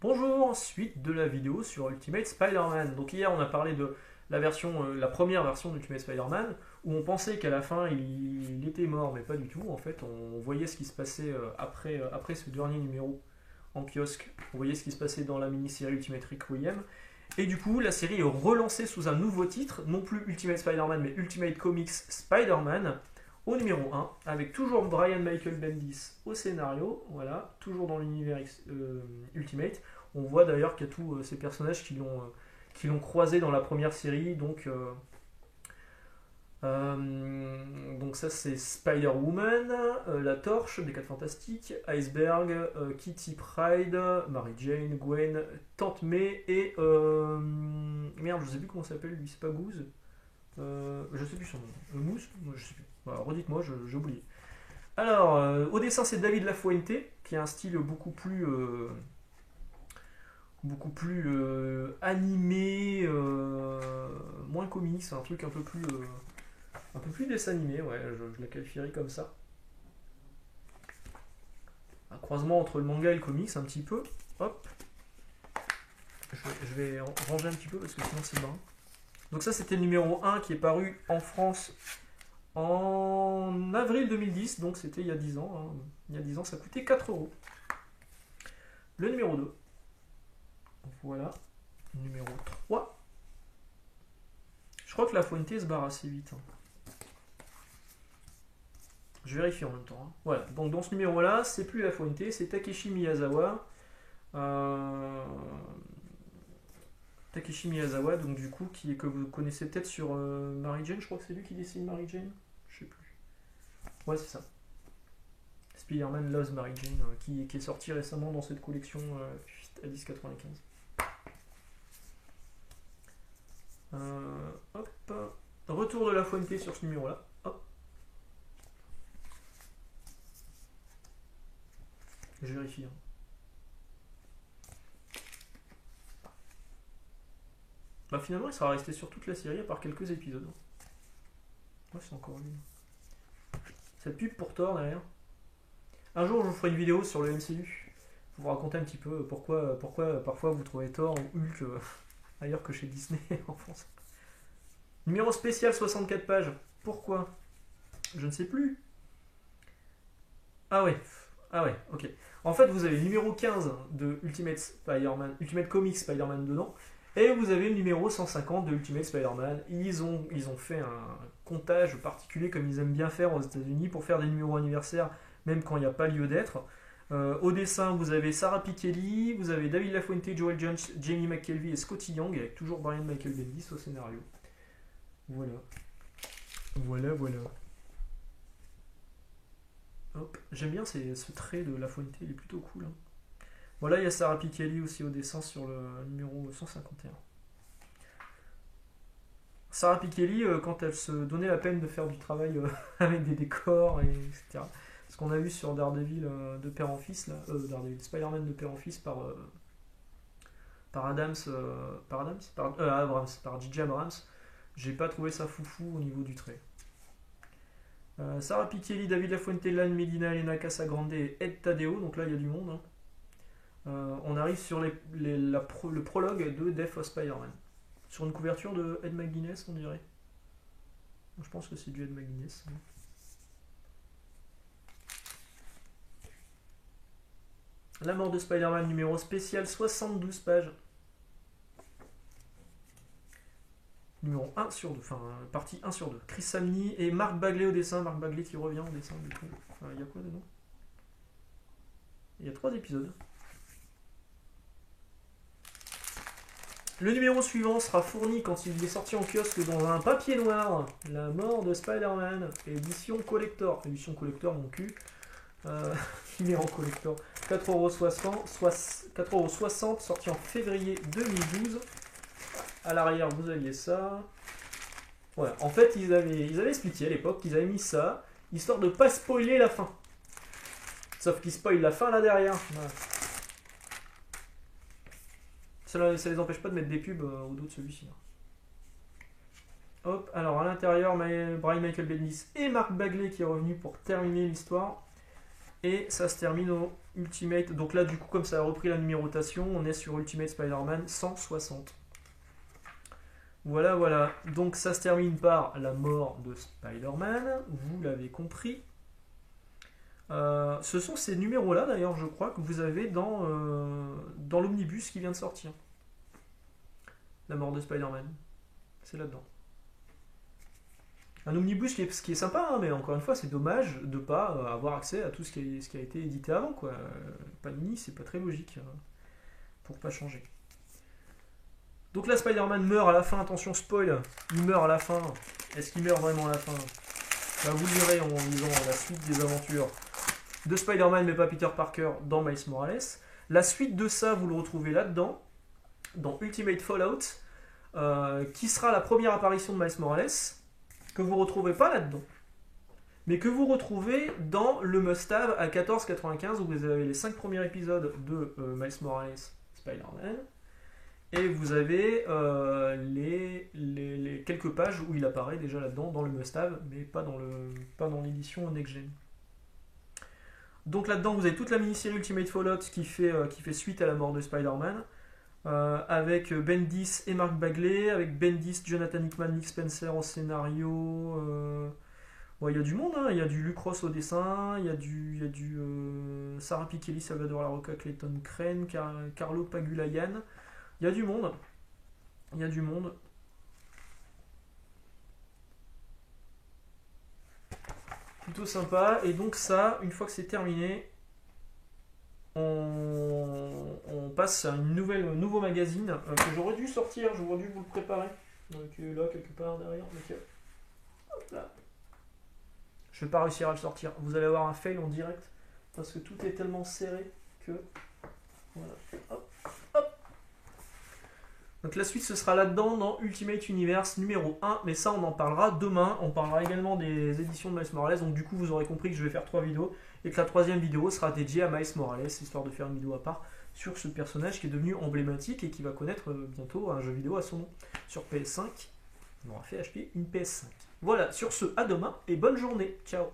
Bonjour, suite de la vidéo sur Ultimate Spider-Man. Donc hier on a parlé de la version, la première version d'Ultimate Spider-Man, où on pensait qu'à la fin il était mort, mais pas du tout. En fait, on voyait ce qui se passait après ce dernier numéro en kiosque. On voyait ce qui se passait dans la mini-série Ultimate Requiem. Et du coup, la série est relancée sous un nouveau titre, non plus Ultimate Spider-Man, mais Ultimate Comics Spider-Man, au numéro 1, avec toujours Brian Michael Bendis au scénario, voilà, toujours dans l'univers Ultimate. On voit d'ailleurs qu'il y a tous ces personnages qui l'ont croisé dans la première série, donc ça c'est Spider-Woman, la Torche des 4 Fantastiques, Iceberg, Kitty Pryde, Mary Jane, Gwen, Tante May et merde, je sais plus comment ça s'appelle lui, c'est pas Goose, je sais plus son nom, Mousse, je sais plus. Voilà, redites-moi, j'ai oublié. Alors, au dessin c'est David Lafuente qui a un style beaucoup plus animé, moins comics, un truc un peu plus dessin animé, ouais, je la qualifierais comme ça. Un croisement entre le manga et le comics, un petit peu. Hop. Je vais ranger un petit peu parce que sinon c'est marrant. Donc ça c'était le numéro 1 qui est paru en France en avril 2010, donc c'était il y a 10 ans. Hein. Il y a 10 ans ça coûtait 4 euros. Le numéro 2. Voilà. Numéro 3. Je crois que la Fuente se barre assez vite. Hein. Je vérifie en même temps. Hein. Voilà, donc dans ce numéro-là, c'est plus La Fuente, c'est Takeshi Miyazawa. Takeshi Miyazawa, donc du coup, que vous connaissez peut-être sur Mary Jane, je crois que c'est lui qui dessine Mary Jane. Je sais plus. Ouais, c'est ça. Spider-Man Loves Mary Jane, qui est sorti récemment dans cette collection à 10,95. Hop. Retour de La Fuente sur ce numéro-là. Hop. Je vérifie. Hein. Bah finalement, il sera resté sur toute la série à part quelques épisodes. Ouais, c'est encore lui. Cette pub pour Thor derrière. Un jour, je vous ferai une vidéo sur le MCU. Pour vous raconter un petit peu pourquoi parfois vous trouvez Thor ou Hulk ailleurs que chez Disney en France. Numéro spécial 64 pages. Pourquoi? Je ne sais plus. Ah ouais, ok. En fait, vous avez le numéro 15 de Ultimate Spider-Man, Ultimate Comics Spider-Man dedans, et vous avez le numéro 150 de Ultimate Spider-Man. Ils ont fait un comptage particulier comme ils aiment bien faire aux États-Unis pour faire des numéros anniversaires, même quand il n'y a pas lieu d'être. Au dessin, vous avez Sarah Pichelli, vous avez David Lafuente, Joel Jones, Jamie McKelvey et Scotty Young, avec toujours Brian Michael Bendis au scénario. Voilà. Hop. J'aime bien ce trait de Lafuente, il est plutôt cool. Hein. Voilà, il y a Sarah Pichelli aussi au dessin sur le numéro 151. Sarah Pichelli, quand elle se donnait la peine de faire du travail avec des décors, etc. Ce qu'on a vu sur Daredevil de père en fils, là, Daredevil, Spider-Man de père en fils par Abrams, par J.J. Abrams, j'ai pas trouvé ça foufou au niveau du trait. Sarah Pichelli, David Lafuente, Lan Medina, Elena Casagrande et Ed Tadeo, donc là il y a du monde. Hein. On arrive sur le prologue de Death of Spider-Man. Sur une couverture de Ed McGuinness, on dirait. Je pense que c'est du Ed McGuinness. La mort de Spider-Man, numéro spécial, 72 pages. Numéro 1 sur 2, enfin partie 1 sur 2. Chris Samney et Mark Bagley au dessin. Mark Bagley qui revient au dessin du coup. Il y a quoi dedans? Il y a 3 épisodes. Le numéro suivant sera fourni quand il est sorti en kiosque dans un papier noir. La mort de Spider-Man, édition collector. Édition collector, mon cul. Numéro collector. 4,60€, sorti en février 2012. À l'arrière, vous aviez ça. Voilà. En fait, ils avaient expliqué à l'époque qu'ils avaient mis ça, histoire de ne pas spoiler la fin. Sauf qu'ils spoilent la fin là derrière. Voilà. Ça les empêche pas de mettre des pubs au dos de celui-ci. Hop, alors à l'intérieur, Brian Michael Bendis et Mark Bagley qui est revenu pour terminer l'histoire. Et ça se termine au Ultimate. Donc là, du coup, comme ça a repris la numérotation, on est sur Ultimate Spider-Man 160. Voilà, voilà. Donc ça se termine par la mort de Spider-Man. Vous l'avez compris. Ce sont ces numéros-là, d'ailleurs, je crois, que vous avez dans l'omnibus qui vient de sortir. La mort de Spider-Man. C'est là-dedans. Un omnibus qui est sympa, hein, mais encore une fois, c'est dommage de ne pas avoir accès à tout ce qui a été édité avant, quoi. Panini, c'est pas très logique, pour pas changer. Donc là, Spider-Man meurt à la fin, attention, spoil, il meurt à la fin. Est-ce qu'il meurt vraiment à la fin? Bah, vous le verrez en lisant la suite des aventures de Spider-Man, mais pas Peter Parker, dans Miles Morales. La suite de ça, vous le retrouvez là-dedans, dans Ultimate Fallout, qui sera la première apparition de Miles Morales, que vous ne retrouvez pas là-dedans, mais que vous retrouvez dans le must-have à 14,95, où vous avez les 5 premiers épisodes de Miles Morales Spider-Man, et vous avez les quelques pages où il apparaît déjà là-dedans, dans le must-have, mais pas dans l'édition Next-Gen. Donc là-dedans, vous avez toute la mini-série Ultimate Fallout qui fait suite à la mort de Spider-Man, avec Bendis et Mark Bagley, avec Bendis, Jonathan Hickman, Nick Spencer au scénario. Il y a du monde, hein. Il y a du Luke Ross au dessin, il y a du Sarah Pichelli, Salvador Larroca, Clayton Crane, Carlo Pagulayan. Il y a du monde. Il y a du monde. Plutôt sympa. Et donc ça, une fois que c'est terminé, on passe à un nouveau magazine que j'aurais dû sortir, j'aurais dû vous le préparer. Donc là, quelque part derrière. Donc, hop là. Je vais pas réussir à le sortir. Vous allez avoir un fail en direct parce que tout est tellement serré que... Voilà. Hop, hop. Donc la suite, ce sera là-dedans dans Ultimate Universe numéro 1. Mais ça, on en parlera demain. On parlera également des éditions de Miles Morales. Donc du coup, vous aurez compris que je vais faire 3 vidéos. Et que la 3e vidéo sera dédiée à Miles Morales, histoire de faire une vidéo à part sur ce personnage qui est devenu emblématique et qui va connaître bientôt un jeu vidéo à son nom. Sur PS5, on aura fait acheter une PS5. Voilà, sur ce, à demain et bonne journée. Ciao.